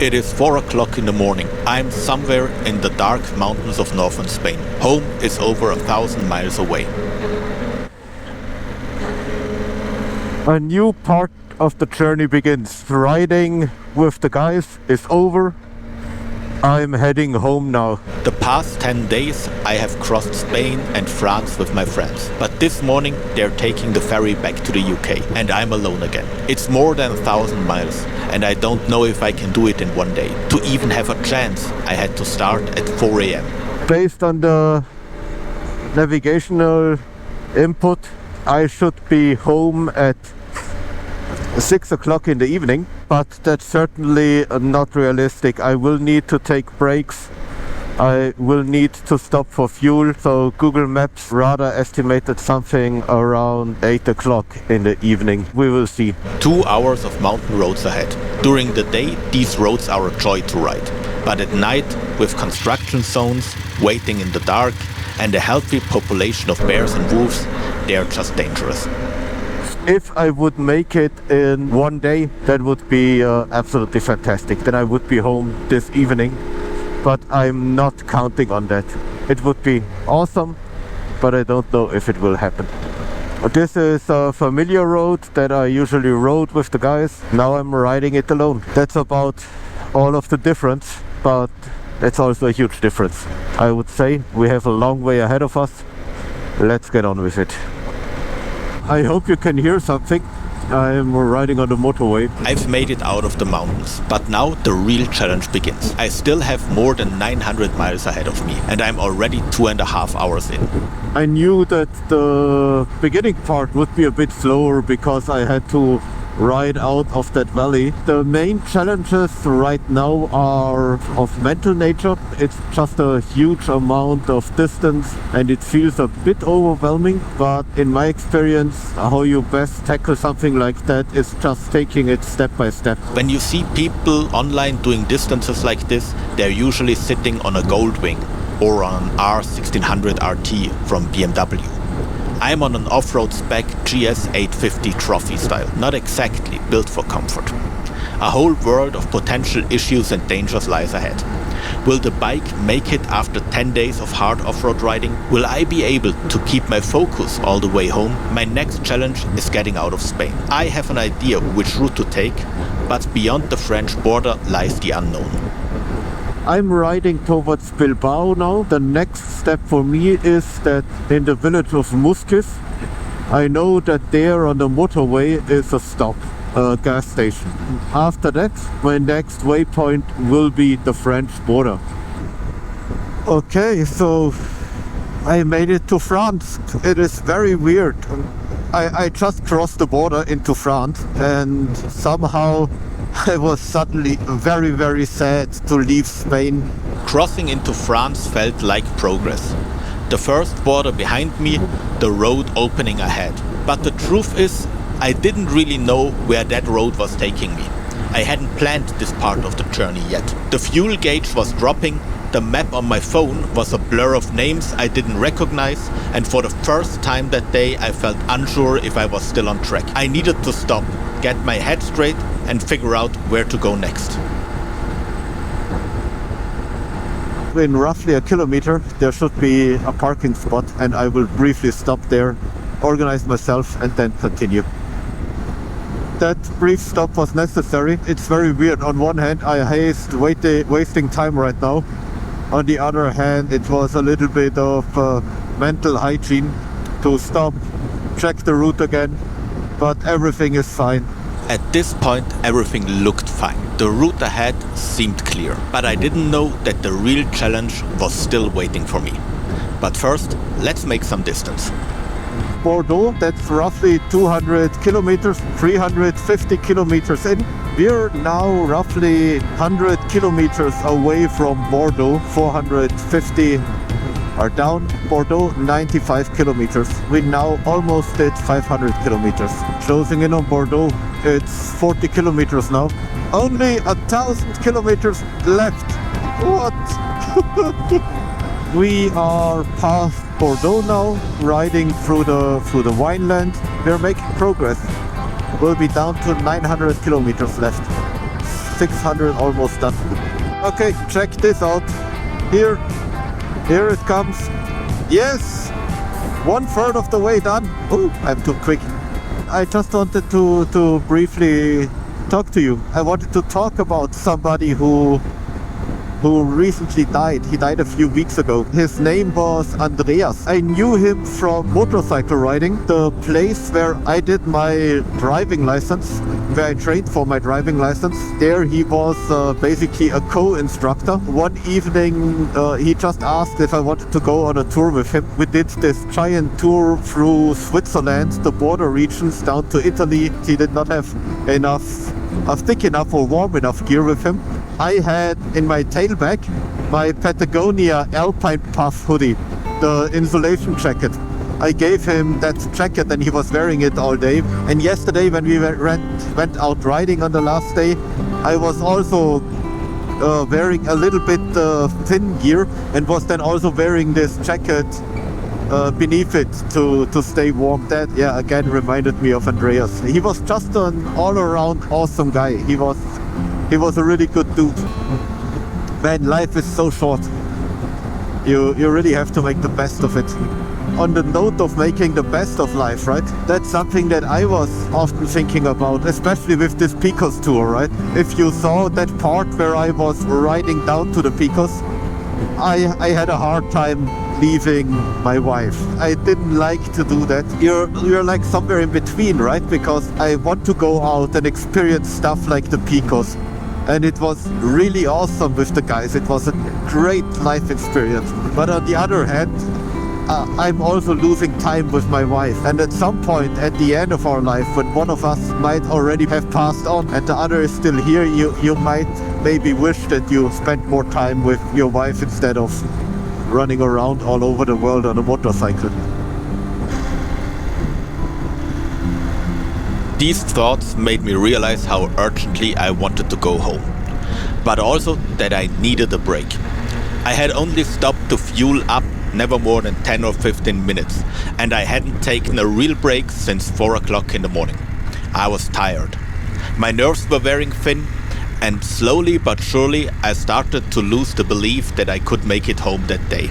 It is 4 o'clock in the morning. I'm somewhere in the dark mountains of northern Spain. Home is over 1,000 miles away. A new part of the journey begins. Riding with the guys is over. I'm heading home now. The past 10 days I have crossed Spain and France with my friends. But this morning they're taking the ferry back to the UK and I'm alone again. It's more than 1,000 miles and I don't know if I can do it in one day. To even have a chance, I had to start at 4 a.m. Based on the navigational input, I should be home at 6 o'clock in the evening, but that's certainly not realistic. I will need to take breaks. I will need to stop for fuel, so Google Maps rather estimated something around 8 o'clock in the evening. We will see. 2 hours of mountain roads ahead. During the day, these roads are a joy to ride. But at night, with construction zones, waiting in the dark, and a healthy population of bears and wolves, they are just dangerous. If I would make it in one day, that would be absolutely fantastic. Then I would be home this evening, but I'm not counting on that. It would be awesome, but I don't know if it will happen. This is a familiar road that I usually rode with the guys. Now I'm riding it alone. That's about all of the difference, but that's also a huge difference. I would say we have a long way ahead of us. Let's get on with it. I hope you can hear something. I'm riding on the motorway. I've made it out of the mountains, but now the real challenge begins. I still have more than 900 miles ahead of me, and I'm already 2.5 hours in. I knew that the beginning part would be a bit slower because I had to ride out of that valley. The main challenges right now are of mental nature. It's just a huge amount of distance and it feels a bit overwhelming, but in my experience, how you best tackle something like that is just taking it step by step. When you see people online doing distances like this, they're usually sitting on a Goldwing or on an R1600 RT from BMW. I'm on an off-road spec GS 850 trophy style, not exactly built for comfort. A whole world of potential issues and dangers lies ahead. Will the bike make it after 10 days of hard off-road riding? Will I be able to keep my focus all the way home? My next challenge is getting out of Spain. I have an idea which route to take, but beyond the French border lies the unknown. I'm riding towards Bilbao now. The next step for me is that in the village of Musquiz, I know that there on the motorway is a stop, a gas station. After that, my next waypoint will be the French border. Okay, so I made it to France. It is very weird. I just crossed the border into France and somehow I was suddenly very, very sad to leave Spain. Crossing into France felt like progress. The first border behind me, the road opening ahead. But the truth is, I didn't really know where that road was taking me. I hadn't planned this part of the journey yet. The fuel gauge was dropping, the map on my phone was a blur of names I didn't recognize, and for the first time that day I felt unsure if I was still on track. I needed to stop, get my head straight and figure out where to go next. In roughly a kilometer there should be a parking spot and I will briefly stop there, organize myself and then continue. That brief stop was necessary. It's very weird. On one hand I hate wasting time right now. On the other hand, it was a little bit of mental hygiene to stop, check the route again, but everything is fine. At this point, everything looked fine. The route ahead seemed clear, but I didn't know that the real challenge was still waiting for me. But first, let's make some distance. Bordeaux, that's roughly 200 kilometers, 350 kilometers in. We're now roughly 100 kilometers away from Bordeaux, 450 are down. Bordeaux, 95 kilometers. We now almost did 500 kilometers. Closing in on Bordeaux, it's 40 kilometers now. Only 1,000 kilometers left. What? We are past Bordeaux now, riding through the wineland. We're making progress. We'll be down to 900 kilometers left. 600 almost done. Okay, check this out. Here it comes. Yes, 1/3 of the way done. Oh, I'm too quick. I just wanted to briefly talk to you. I wanted to talk about somebody who recently died. He died a few weeks ago. His name was Andreas. I knew him from motorcycle riding, the place where I did my driving license, where I trained for my driving license. There he was basically a co-instructor. One evening he just asked if I wanted to go on a tour with him. We did this giant tour through Switzerland, the border regions down to Italy. He did not have thick enough or warm enough gear with him. I had in my tailback my Patagonia Alpine Puff hoodie, the insulation jacket. I gave him that jacket and he was wearing it all day. And yesterday when we went out riding on the last day, I was also wearing a little bit thin gear and was then also wearing this jacket beneath it to stay warm. That, yeah, again reminded me of Andreas. He was just an all-around awesome guy. He was a really good dude. Man, life is so short. You really have to make the best of it. On the note of making the best of life, right? That's something that I was often thinking about, especially with this Picos tour, right? If you saw that part where I was riding down to the Picos, I had a hard time leaving my wife. I didn't like to do that. You're like somewhere in between, right? Because I want to go out and experience stuff like the Picos. And it was really awesome with the guys. It was a great life experience. But on the other hand, I'm also losing time with my wife. And at some point at the end of our life, when one of us might already have passed on and the other is still here, you might maybe wish that you spent more time with your wife instead of running around all over the world on a motorcycle. These thoughts made me realize how urgently I wanted to go home, but also that I needed a break. I had only stopped to fuel up never more than 10 or 15 minutes, and I hadn't taken a real break since 4 o'clock in the morning. I was tired. My nerves were wearing thin, and slowly but surely I started to lose the belief that I could make it home that day.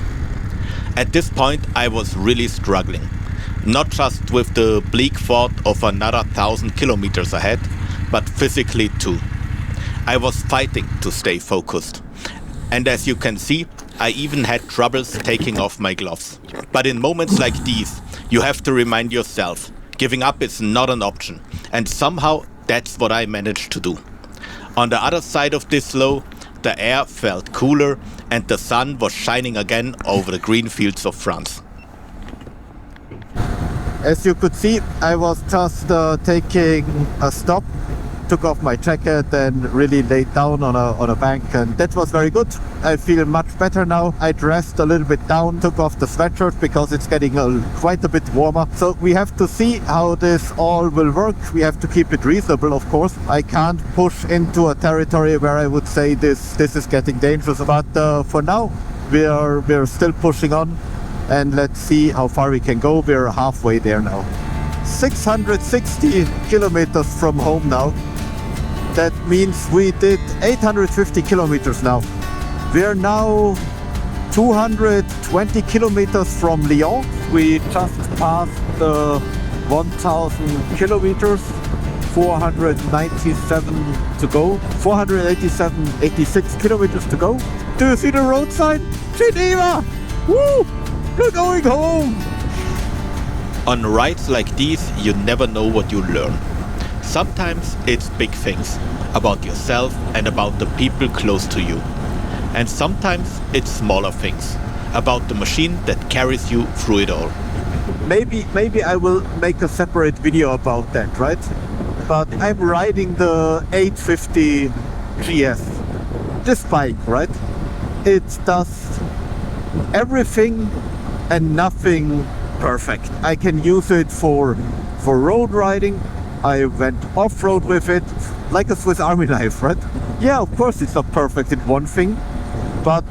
At this point I was really struggling. Not just with the bleak thought of another 1,000 kilometers ahead, but physically too. I was fighting to stay focused. And as you can see, I even had troubles taking off my gloves. But in moments like these, you have to remind yourself, giving up is not an option. And somehow that's what I managed to do. On the other side of this low, the air felt cooler and the sun was shining again over the green fields of France. As you could see, I was just taking a stop, took off my jacket and really laid down on a bank, and that was very good. I feel much better now. I dressed a little bit down, took off the sweatshirt because it's getting quite a bit warmer. So we have to see how this all will work. We have to keep it reasonable, of course. I can't push into a territory where I would say this is getting dangerous, but for now we're still pushing on. And let's see how far we can go. We're halfway there now. 660 kilometers from home now. That means we did 850 kilometers now. We're now 220 kilometers from Lyon. We just passed the 1,000 kilometers, 497 to go. 86 kilometers to go. Do you see the road sign? Geneva! Woo! We're going home! On rides like these, you never know what you learn. Sometimes it's big things about yourself and about the people close to you. And sometimes it's smaller things about the machine that carries you through it all. Maybe I will make a separate video about that, right? But I'm riding the 850 GS. This bike, right? It does everything and nothing perfect. I can use it for road riding. I went off-road with it, like a Swiss Army knife, right? Yeah, of course it's not perfect in one thing, but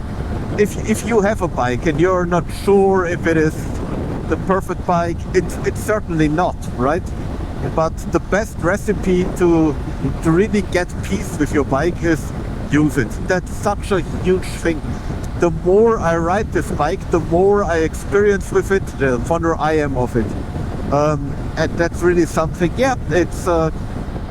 if you have a bike and you're not sure if it is the perfect bike, it's certainly not, right? But the best recipe to really get peace with your bike is use it. That's such a huge thing. The more I ride this bike, the more I experience with it, the fonder I am of it. And that's really something. Yeah, it's.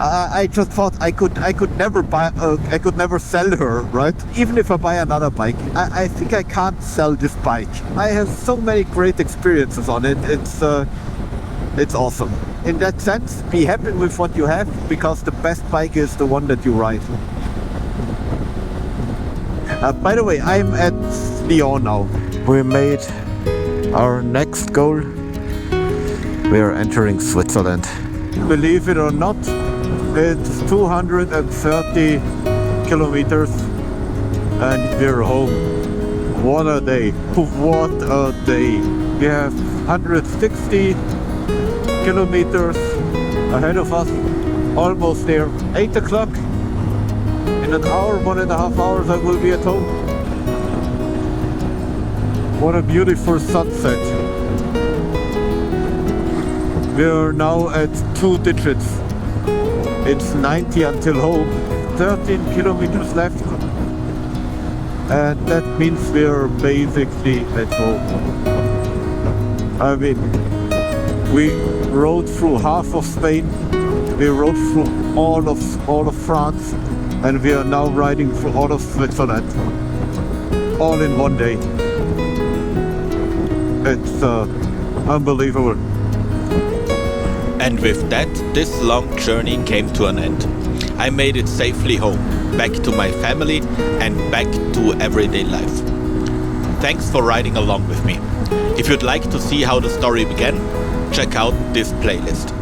I just thought I could never buy. I could never sell her, right? Even if I buy another bike, I think I can't sell this bike. I have so many great experiences on it. It's awesome. In that sense, be happy with what you have, because the best bike is the one that you ride. By the way, I'm at Lyon now. We made our next goal. We are entering Switzerland. Believe it or not, it's 230 kilometers and we're home. What a day. What a day. We have 160 kilometers ahead of us. Almost there. 8 o'clock. In an hour, 1.5 hours, I will be at home. What a beautiful sunset. We are now at 2 digits. It's 90 until home. 13 kilometers left. And that means we're basically at home. I mean, we rode through half of Spain. We rode through all of France. And we are now riding through all of Switzerland, all in one day. It's unbelievable. And with that, this long journey came to an end. I made it safely home, back to my family and back to everyday life. Thanks for riding along with me. If you'd like to see how the story began, check out this playlist.